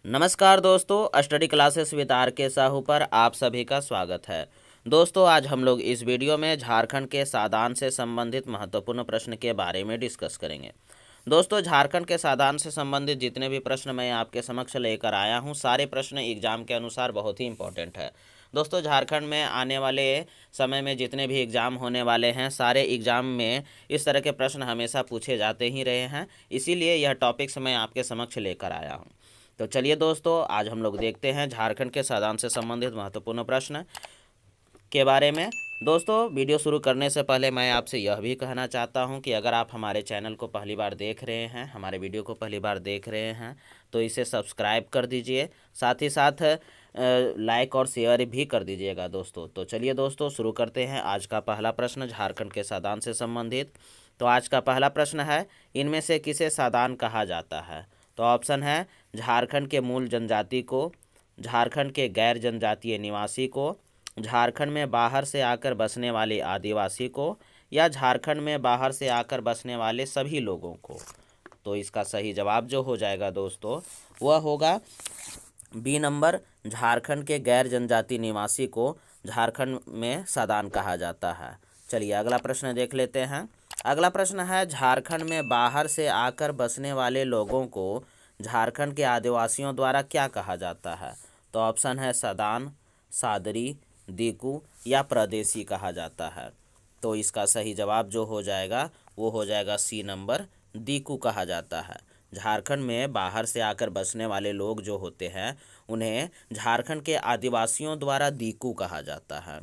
नमस्कार दोस्तों, study classes with are के साहू पर आप सभी का स्वागत है। दोस्तों, आज हम लोग इस वीडियो में झारखंड के सादान से संबंधित महत्वपूर्ण प्रश्न के बारे में डिस्कस करेंगे। दोस्तों, झारखंड के सादान से संबंधित जितने भी प्रश्न मैं आपके समक्ष लेकर आया हूं, सारे प्रश्न एग्जाम के अनुसार बहुत ही इंपॉर्टेंट है। दोस्तों, झारखंड में आने वाले समय में जितने भी एग्ज़ाम होने वाले हैं, सारे एग्ज़ाम में इस तरह के प्रश्न हमेशा पूछे जाते ही रहे हैं, इसीलिए यह टॉपिक्स मैं आपके समक्ष लेकर आया हूँ। तो चलिए दोस्तों, आज हम लोग देखते हैं झारखंड के सादान से संबंधित महत्वपूर्ण प्रश्न के बारे में। दोस्तों, वीडियो शुरू करने से पहले मैं आपसे यह भी कहना चाहता हूं कि अगर आप हमारे चैनल को पहली बार देख रहे हैं, हमारे वीडियो को पहली बार देख रहे हैं, तो इसे सब्सक्राइब कर दीजिए, साथ ही साथ लाइक और शेयर भी कर दीजिएगा दोस्तों। तो चलिए दोस्तों, शुरू करते हैं आज का पहला प्रश्न झारखंड के सादान से संबंधित। तो आज का पहला प्रश्न है, इनमें से किसे सादान कहा जाता है? तो ऑप्शन है झारखंड के मूल जनजाति को, झारखंड के गैर जनजातीय निवासी को, झारखंड में बाहर से आकर बसने वाले आदिवासी को, या झारखंड में बाहर से आकर बसने वाले सभी लोगों को। तो इसका सही जवाब जो हो जाएगा दोस्तों, वह होगा बी नंबर, झारखंड के गैर जनजाति निवासी को झारखंड में सादान कहा जाता है। चलिए अगला प्रश्न देख लेते हैं। अगला प्रश्न है, झारखंड में बाहर से आकर बसने वाले लोगों को झारखंड के आदिवासियों द्वारा क्या कहा जाता है? तो ऑप्शन है सादान, सादरी, दीकू या प्रदेशी कहा जाता है। तो इसका सही जवाब जो हो जाएगा वो हो जाएगा सी नंबर, दीकू कहा जाता है। झारखंड में बाहर से आकर बसने वाले लोग जो होते हैं, उन्हें झारखंड के आदिवासियों द्वारा दीकू कहा जाता है।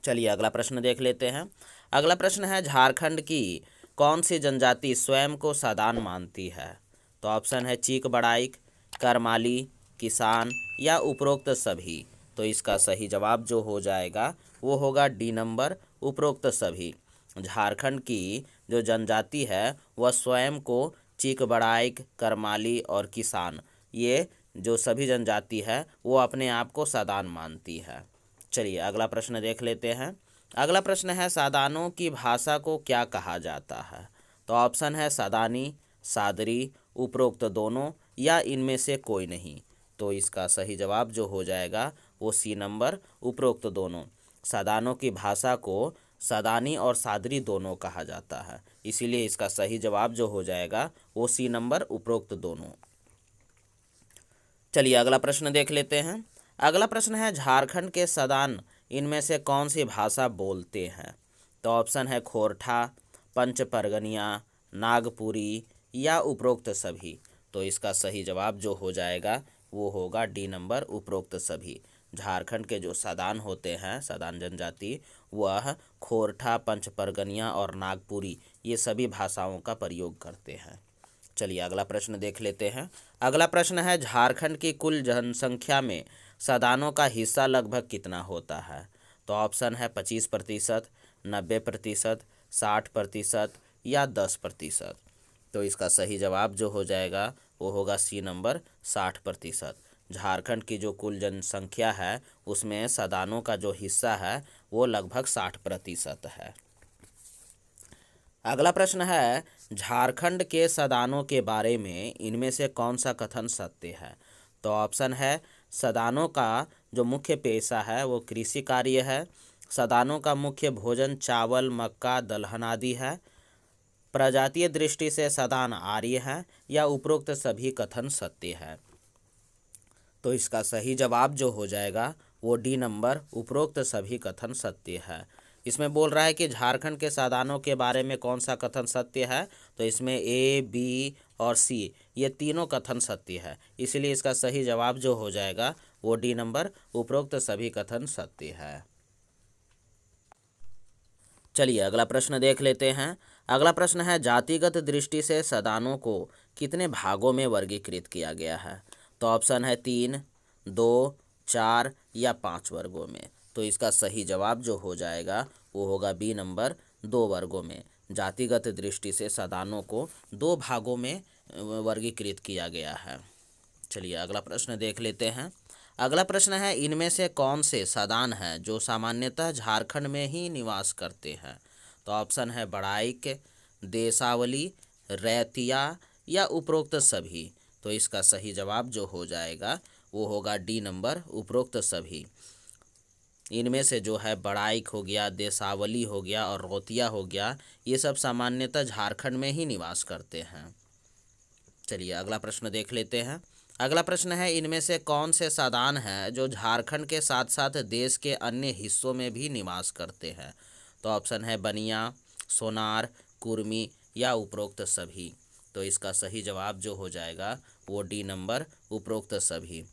चलिए अगला प्रश्न देख लेते हैं। अगला प्रश्न है, झारखंड की कौन सी जनजाति स्वयं को सादान मानती है? तो ऑप्शन है चीक बड़ाइक, करमाली, किसान या उपरोक्त सभी। तो इसका सही जवाब जो हो जाएगा वो होगा डी नंबर, उपरोक्त सभी। झारखंड की जो जनजाति है वह स्वयं को चीक बड़ाइक, करमाली और किसान, ये जो सभी जनजाति है वो अपने आप को सादान मानती है। चलिए अगला प्रश्न देख लेते हैं। अगला प्रश्न है, सादानों की भाषा को क्या कहा जाता है? तो ऑप्शन है सादानी, सादरी, उपरोक्त दोनों या इनमें से कोई नहीं। तो इसका सही जवाब जो हो जाएगा वो सी नंबर, उपरोक्त दोनों। सादानों की भाषा को सादानी और सादरी दोनों कहा जाता है, इसीलिए इसका सही जवाब जो हो जाएगा वो सी नंबर, उपरोक्त दोनों। चलिए अगला प्रश्न देख लेते हैं। अगला प्रश्न है, झारखंड के सादान इनमें से कौन सी भाषा बोलते हैं? तो ऑप्शन है खोरठा, पंच परगनिया, नागपुरी या उपरोक्त सभी। तो इसका सही जवाब जो हो जाएगा वो होगा डी नंबर, उपरोक्त सभी। झारखंड के जो सादान होते हैं, सादान जनजाति, वह खोरठा, पंच परगनिया और नागपुरी ये सभी भाषाओं का प्रयोग करते हैं। चलिए अगला प्रश्न देख लेते हैं। अगला प्रश्न है, झारखंड की कुल जनसंख्या में सादानों का हिस्सा लगभग कितना होता है? तो ऑप्शन है 25%, 90%, 60% या 10%। तो इसका सही जवाब जो हो जाएगा वो होगा सी नंबर, 60%। झारखंड की जो कुल जनसंख्या है उसमें सादानों का जो हिस्सा है वो लगभग 60% है। अगला प्रश्न है, झारखंड के सादानों के बारे में इनमें से कौन सा कथन सत्य है? तो ऑप्शन है सादानों का जो मुख्य पेशा है वो कृषि कार्य है, सादानों का मुख्य भोजन चावल, मक्का, दलहन आदि है, प्रजातीय दृष्टि से सादान आर्य हैं, या उपरोक्त सभी कथन सत्य है। तो इसका सही जवाब जो हो जाएगा वो डी नंबर, उपरोक्त सभी कथन सत्य है। इसमें बोल रहा है कि झारखंड के सादानों के बारे में कौन सा कथन सत्य है, तो इसमें ए, बी और सी ये तीनों कथन सत्य है, इसलिए इसका सही जवाब जो हो जाएगा वो डी नंबर, उपरोक्त सभी कथन सत्य है। चलिए अगला प्रश्न देख लेते हैं। अगला प्रश्न है, जातिगत दृष्टि से सादानों को कितने भागों में वर्गीकृत किया गया है? तो ऑप्शन है 3, 2, 4 या 5 वर्गों में। तो इसका सही जवाब जो हो जाएगा वो होगा बी नंबर, 2 वर्गों में। जातिगत दृष्टि से सादानों को 2 भागों में वर्गीकृत किया गया है। चलिए अगला प्रश्न देख लेते हैं। अगला प्रश्न है, इनमें से कौन से सादान हैं जो सामान्यतः झारखंड में ही निवास करते हैं? तो ऑप्शन है बड़ाइक, देसावली, रैतिया या उपरोक्त सभी। तो इसका सही जवाब जो हो जाएगा वो होगा डी नंबर, उपरोक्त सभी। इनमें से जो है बड़ाइक हो गया, देसावली हो गया और रोतिया हो गया, ये सब सामान्यतः झारखंड में ही निवास करते हैं। चलिए अगला प्रश्न देख लेते हैं। अगला प्रश्न है, इनमें से कौन से सादान हैं जो झारखंड के साथ साथ देश के अन्य हिस्सों में भी निवास करते हैं? तो ऑप्शन है बनिया, सोनार, कुर्मी या उपरोक्त सभी। तो इसका सही जवाब जो हो जाएगा वो डी नंबर, उपरोक्त सभी।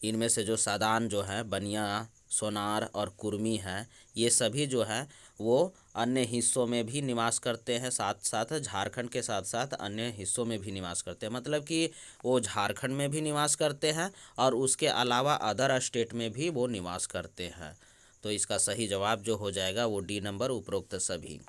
इनमें से जो सादान जो है बनिया, सोनार और कुर्मी हैं, ये सभी जो हैं वो अन्य हिस्सों में भी निवास करते हैं, साथ साथ झारखंड के साथ साथ अन्य हिस्सों में भी निवास करते हैं। मतलब कि वो झारखंड में भी निवास करते हैं और उसके अलावा अदर स्टेट में भी वो निवास करते हैं। तो इसका सही जवाब जो हो जाएगा वो डी नंबर, उपरोक्त सभी।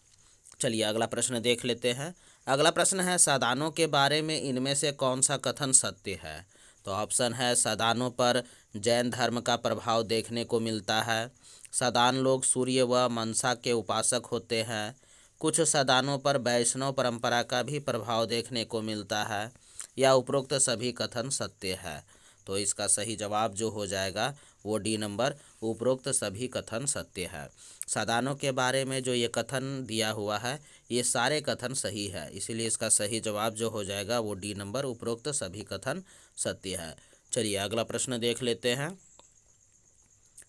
चलिए अगला प्रश्न देख लेते हैं। अगला प्रश्न है, सादानों के बारे में इनमें से कौन सा कथन सत्य है? तो ऑप्शन है, सादानों पर जैन धर्म का प्रभाव देखने को मिलता है, सादान लोग सूर्य व मनसा के उपासक होते हैं, कुछ सादानों पर वैष्णव परंपरा का भी प्रभाव देखने को मिलता है, या उपरोक्त सभी कथन सत्य है। तो इसका सही जवाब जो हो जाएगा वो डी नंबर, उपरोक्त सभी कथन सत्य है। सादानों के बारे में जो ये कथन दिया हुआ है ये सारे कथन सही है, इसीलिए इसका सही जवाब जो हो जाएगा वो डी नंबर, उपरोक्त सभी कथन सत्य है। चलिए अगला प्रश्न देख लेते हैं।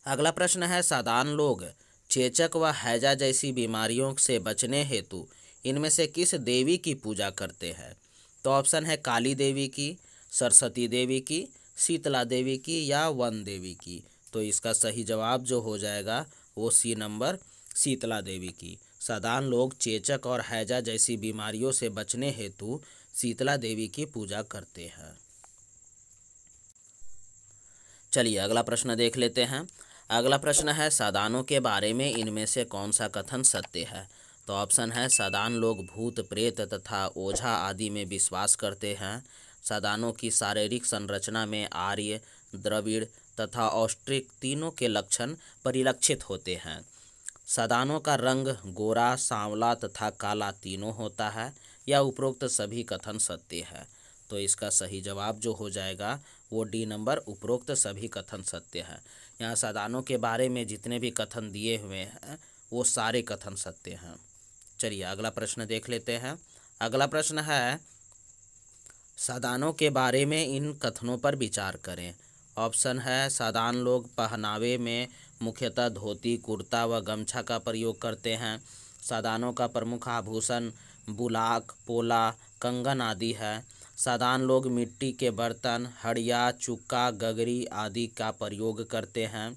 अगला प्रश्न है, सादान लोग चेचक व हैजा जैसी बीमारियों से बचने हेतु इनमें से किस देवी की पूजा करते हैं? तो ऑप्शन है काली देवी की, सरस्वती देवी की, शीतला देवी की या वन देवी की। तो इसका सही जवाब जो हो जाएगा वो सी नंबर, शीतला देवी की। सादान लोग चेचक और हैजा जैसी बीमारियों से बचने हेतु शीतला देवी की पूजा करते हैं। चलिए अगला प्रश्न देख लेते हैं। अगला प्रश्न है, सादानों के बारे में इनमें से कौन सा कथन सत्य है? तो ऑप्शन है, सादान लोग भूत प्रेत तथा ओझा आदि में विश्वास करते हैं, सादानों की शारीरिक संरचना में आर्य, द्रविड़ तथा ऑस्ट्रिक तीनों के लक्षण परिलक्षित होते हैं, सादानों का रंग गोरा, सांवला तथा काला तीनों होता है, या उपरोक्त सभी कथन सत्य है। तो इसका सही जवाब जो हो जाएगा वो डी नंबर, उपरोक्त सभी कथन सत्य है। यहाँ सादानों के बारे में जितने भी कथन दिए हुए हैं वो सारे कथन सत्य हैं। चलिए अगला प्रश्न देख लेते हैं। अगला प्रश्न है, सादानों के बारे में इन कथनों पर विचार करें। ऑप्शन है, सादान लोग पहनावे में मुख्यतः धोती, कुर्ता व गमछा का प्रयोग करते हैं, सादानों का प्रमुख आभूषण बुलाक, पोला, कंगन आदि है, सादान लोग मिट्टी के बर्तन, हड़िया, चुक्का, गगरी आदि का प्रयोग करते हैं,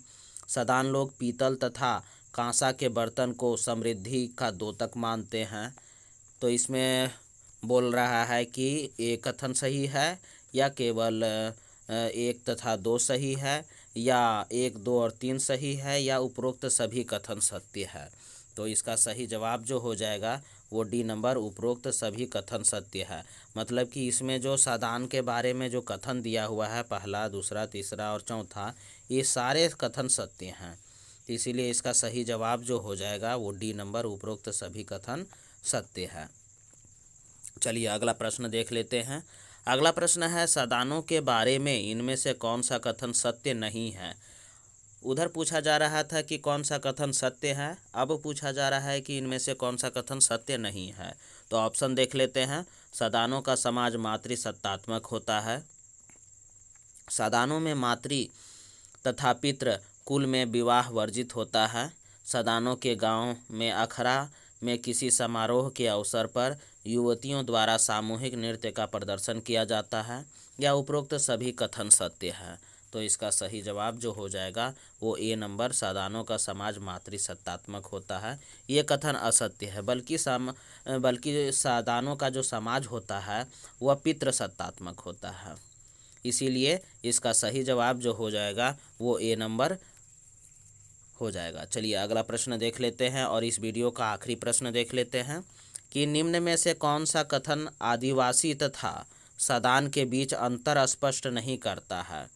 सादान लोग पीतल तथा कांसा के बर्तन को समृद्धि का द्योतक मानते हैं। तो इसमें बोल रहा है कि एक कथन सही है या केवल एक तथा दो सही है, या एक, दो और तीन सही है, या उपरोक्त सभी कथन सत्य है। तो इसका सही जवाब जो हो जाएगा वो डी नंबर, उपरोक्त सभी कथन सत्य है। मतलब कि इसमें जो सादान के बारे में जो कथन दिया हुआ है, पहला, दूसरा, तीसरा और चौथा, ये सारे कथन सत्य हैं। तो इसीलिए इसका सही जवाब जो हो जाएगा वो डी नंबर, उपरोक्त सभी कथन सत्य है। चलिए अगला प्रश्न देख लेते हैं। अगला प्रश्न है, सादानों के बारे में इनमें से कौन सा कथन सत्य नहीं है? उधर पूछा जा रहा था कि कौन सा कथन सत्य है, अब पूछा जा रहा है कि इनमें से कौन सा कथन सत्य नहीं है। तो ऑप्शन देख लेते हैं। सादानों का समाज मातृसत्तात्मक होता है, सादानों में मातृ तथा पितृ कुल में विवाह वर्जित होता है, सादानों के गांव में अखड़ा में किसी समारोह के अवसर पर युवतियों द्वारा सामूहिक नृत्य का प्रदर्शन किया जाता है, या उपरोक्त सभी कथन सत्य है। तो इसका सही जवाब जो हो जाएगा वो ए नंबर, सादानों का समाज मातृसत्तात्मक होता है। ये कथन असत्य है, बल्कि सादानों का जो समाज होता है वह पितृसत्तात्मक होता है। इसीलिए इसका सही जवाब जो हो जाएगा वो ए नंबर हो जाएगा। चलिए अगला प्रश्न देख लेते हैं और इस वीडियो का आखिरी प्रश्न देख लेते हैं कि निम्न में से कौन सा कथन आदिवासी तथा सादान के बीच अंतर स्पष्ट नहीं करता है?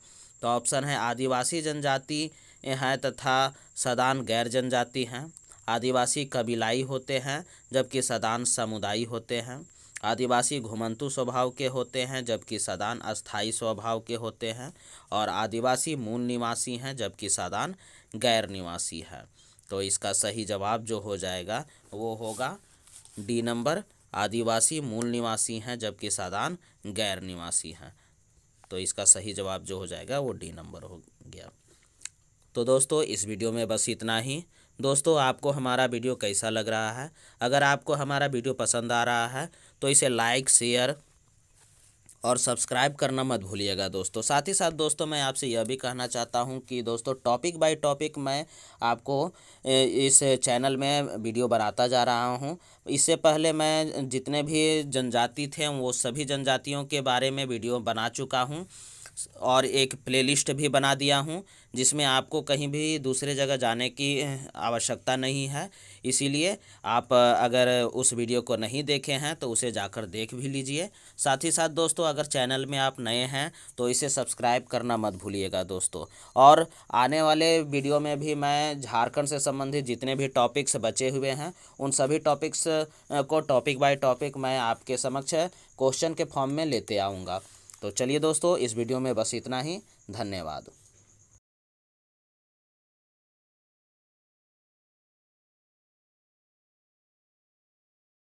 तो ऑप्शन है, आदिवासी जनजाति हैं तथा सादान गैर जनजाति हैं, आदिवासी कबीलाई होते हैं जबकि सादान समुदायी होते हैं, आदिवासी घुमंतु स्वभाव के होते हैं जबकि सादान अस्थायी स्वभाव के होते हैं। और आदिवासी मूल निवासी हैं जबकि सादान गैर निवासी है। तो इसका सही जवाब जो हो जाएगा वो होगा डी नंबर, आदिवासी मूल निवासी हैं जबकि सादान गैर निवासी हैं। तो इसका सही जवाब जो हो जाएगा वो डी नंबर हो गया। तो दोस्तों इस वीडियो में बस इतना ही। दोस्तों आपको हमारा वीडियो कैसा लग रहा है? अगर आपको हमारा वीडियो पसंद आ रहा है तो इसे लाइक, शेयर और सब्सक्राइब करना मत भूलिएगा दोस्तों। साथ ही साथ दोस्तों मैं आपसे यह भी कहना चाहता हूं कि दोस्तों टॉपिक बाय टॉपिक मैं आपको इस चैनल में वीडियो बनाता जा रहा हूं। इससे पहले मैं जितने भी जनजाति थे वो सभी जनजातियों के बारे में वीडियो बना चुका हूं और एक प्लेलिस्ट भी बना दिया हूं जिसमें आपको कहीं भी दूसरे जगह जाने की आवश्यकता नहीं है। इसीलिए आप अगर उस वीडियो को नहीं देखे हैं तो उसे जाकर देख भी लीजिए। साथ ही साथ दोस्तों अगर चैनल में आप नए हैं तो इसे सब्सक्राइब करना मत भूलिएगा दोस्तों। और आने वाले वीडियो में भी मैं झारखंड से संबंधित जितने भी टॉपिक्स बचे हुए हैं उन सभी टॉपिक्स को टॉपिक बाय टॉपिक मैं आपके समक्ष क्वेश्चन के फॉर्म में लेते आऊँगा। तो चलिए दोस्तों इस वीडियो में बस इतना ही। धन्यवाद।